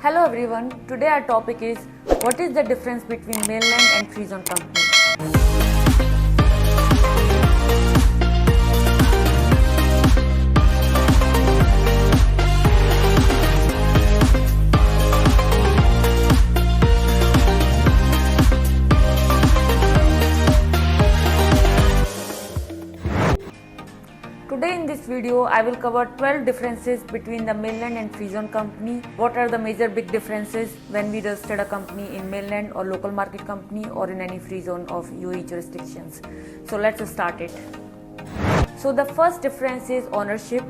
Hello everyone, today our topic is what is the difference between Mainland and Freezone company. Today in this video, I will cover 12 differences between the Mainland and Freezone company. What are the major big differences when we registered a company in Mainland or local market company or in any free zone of UAE jurisdictions. So let's start it. So the first difference is ownership.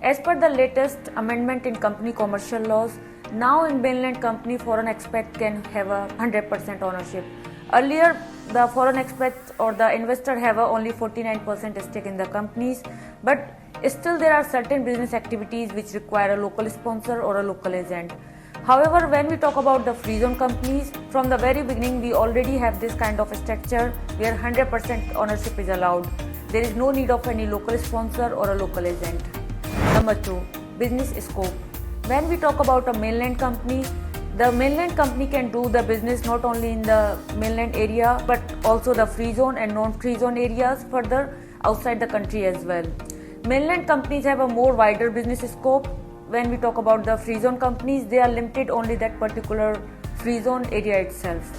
As per the latest amendment in company commercial laws, now in Mainland company foreign expat can have a 100% ownership. Earlier, the foreign expat or the investor have only 49% stake in the companies, but still there are certain business activities which require a local sponsor or a local agent. However, when we talk about the free zone companies, from the very beginning we already have this kind of structure where 100% ownership is allowed. There is no need of any local sponsor or a local agent. Number 2, business scope. When we talk about a Mainland company, the Mainland company can do the business not only in the Mainland area but also the free zone and non-free zone areas further outside the country as well. Mainland companies have a more wider business scope. When we talk about the free zone companies, they are limited only that particular free zone area itself.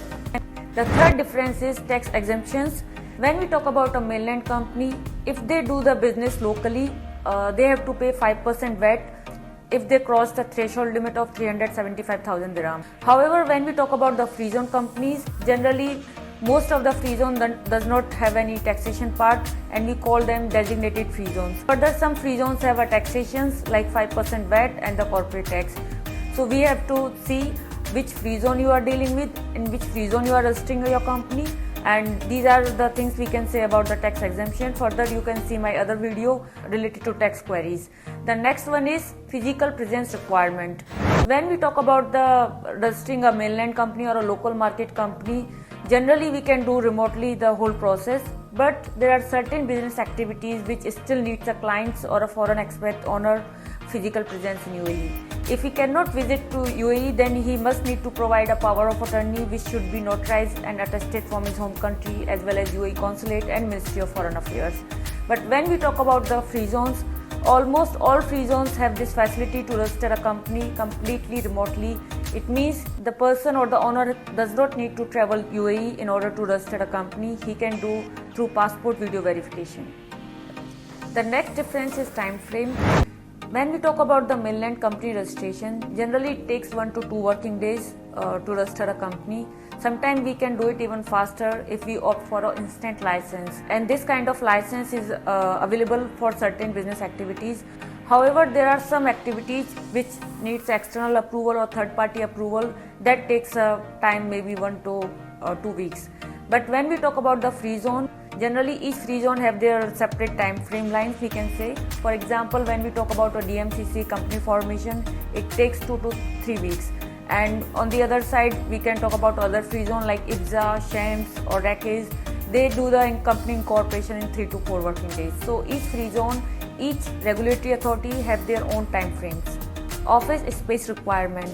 The third difference is tax exemptions. When we talk about a Mainland company, if they do the business locally, they have to pay 5% VAT if they cross the threshold limit of 375,000 dirham. However, when we talk about the free zone companies, generally most of the free zone does not have any taxation part and we call them designated free zones. Further, some free zones have a taxations like 5% VAT and the corporate tax. So we have to see which free zone you are dealing with, in which free zone you are registering your company, and these are the things we can say about the tax exemption. Further, you can see my other video related to tax queries. The next one is physical presence requirement. When we talk about the registering a Mainland company or a local market company, generally we can do remotely the whole process, but there are certain business activities which still needs a client's or a foreign expat owner physical presence in UAE. If he cannot visit to UAE, then he must need to provide a power of attorney which should be notarized and attested from his home country as well as UAE Consulate and Ministry of Foreign Affairs. But when we talk about the free zones, almost all free zones have this facility to register a company completely remotely. It means the person or the owner does not need to travel UAE in order to register a company. He can do through passport video verification. The next difference is time frame. When we talk about the Mainland company registration, generally it takes 1 to 2 working days to register a company. Sometimes we can do it even faster if we opt for an instant license, and this kind of license is available for certain business activities. However, there are some activities which needs external approval or third party approval that takes time, maybe 1 to 2 weeks. But when we talk about the free zone, generally each free zone have their separate time frame lines, we can say. For example, when we talk about a DMCC company formation, it takes 2 to 3 weeks. And on the other side, we can talk about other free zone like IBZA, Shams or Rakes. They do the company incorporation in 3 to 4 working days. So each free zone, each regulatory authority have their own time frames. Office space requirement.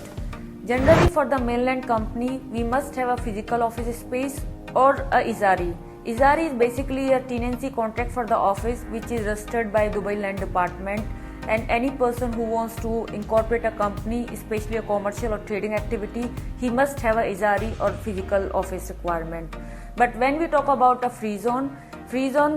Generally for the Mainland company, we must have a physical office space or a Izari. Izari is basically a tenancy contract for the office which is registered by Dubai Land Department, and any person who wants to incorporate a company, especially a commercial or trading activity, he must have a Izari or physical office requirement. But when we talk about a free zone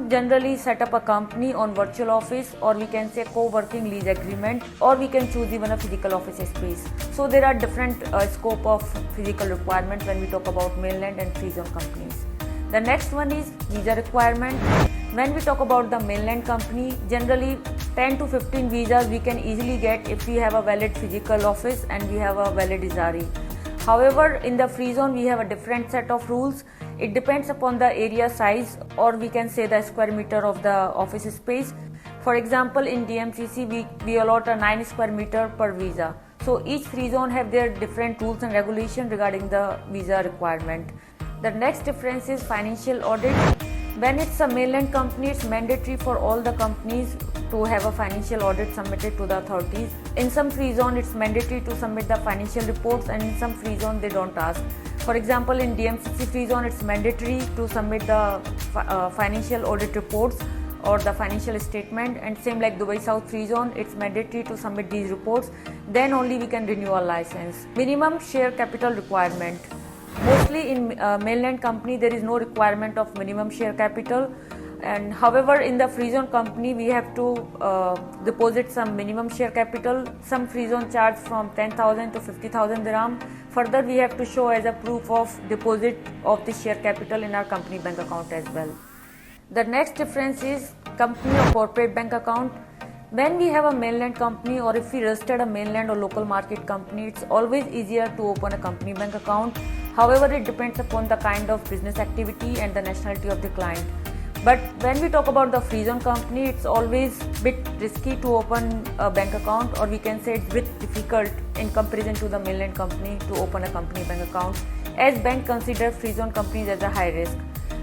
generally set up a company on virtual office, or we can say co-working lease agreement, or we can choose even a physical office space. So there are different scope of physical requirements when we talk about Mainland and free zone companies. The next one is visa requirement. When we talk about the Mainland company, generally 10 to 15 visas we can easily get if we have a valid physical office and we have a valid Izari. However, in the free zone we have a different set of rules. It depends upon the area size, or we can say the square meter of the office space. For example, in DMCC we allot a 9 square meter per visa. So each free zone have their different rules and regulations regarding the visa requirement. The next difference is financial audit. When it's a Mainland company, it's mandatory for all the companies to have a financial audit submitted to the authorities. In some free zone, it's mandatory to submit the financial reports, and in some free zone, they don't ask. For example, in DM60 free zone, it's mandatory to submit the financial audit reports or the financial statement, and same like Dubai South free zone, it's mandatory to submit these reports. Then only we can renew our license. Minimum share capital requirement. Mostly in mainland company, there is no requirement of minimum share capital. And however, in the free zone company, we have to deposit some minimum share capital. Some free zone charge from 10,000 to 50,000 dirham. Further, we have to show as a proof of deposit of the share capital in our company bank account as well. The next difference is company or corporate bank account. When we have a mainland company, or if we registered a mainland or local market company, it's always easier to open a company bank account. However, it depends upon the kind of business activity and the nationality of the client. But when we talk about the free zone company, it's always a bit risky to open a bank account, or we can say it's a bit difficult in comparison to the mainland company to open a company bank account, as bank consider free zone companies as a high risk.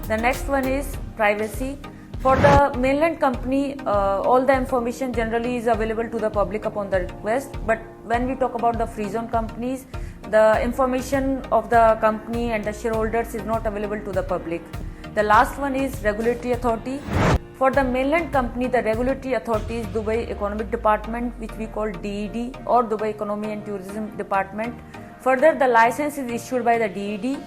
The next one is privacy. For the mainland company, all the information generally is available to the public upon the request. But when we talk about the free zone companies, the information of the company and the shareholders is not available to the public. The last one is regulatory authority. For the mainland company, the regulatory authority is Dubai Economic Department, which we call DED, or Dubai Economy and Tourism Department. Further, the license is issued by the DED.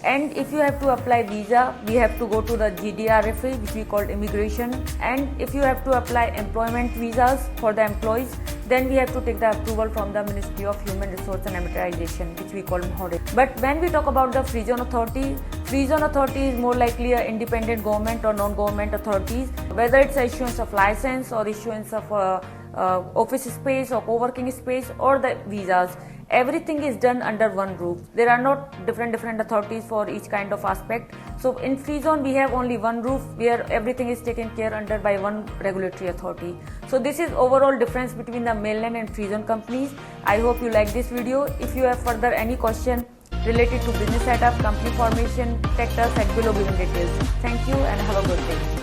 And if you have to apply visa, we have to go to the GDRFA, which we call immigration. And if you have to apply employment visas for the employees, then we have to take the approval from the Ministry of Human Resource and Amortization, which we call Audit. But when we talk about the Freezone authority is more likely an independent government or non-government authorities, whether it's issuance of license or issuance of office space or co-working space or the visas. Everything is done under one roof. There are not different authorities for each kind of aspect. So in free zone, we have only one roof where everything is taken care under by one regulatory authority. So this is overall difference between the mainland and free zone companies. I hope you like this video. If you have further any question related to business setup, company formation, contact us at below given details. Thank you and have a good day.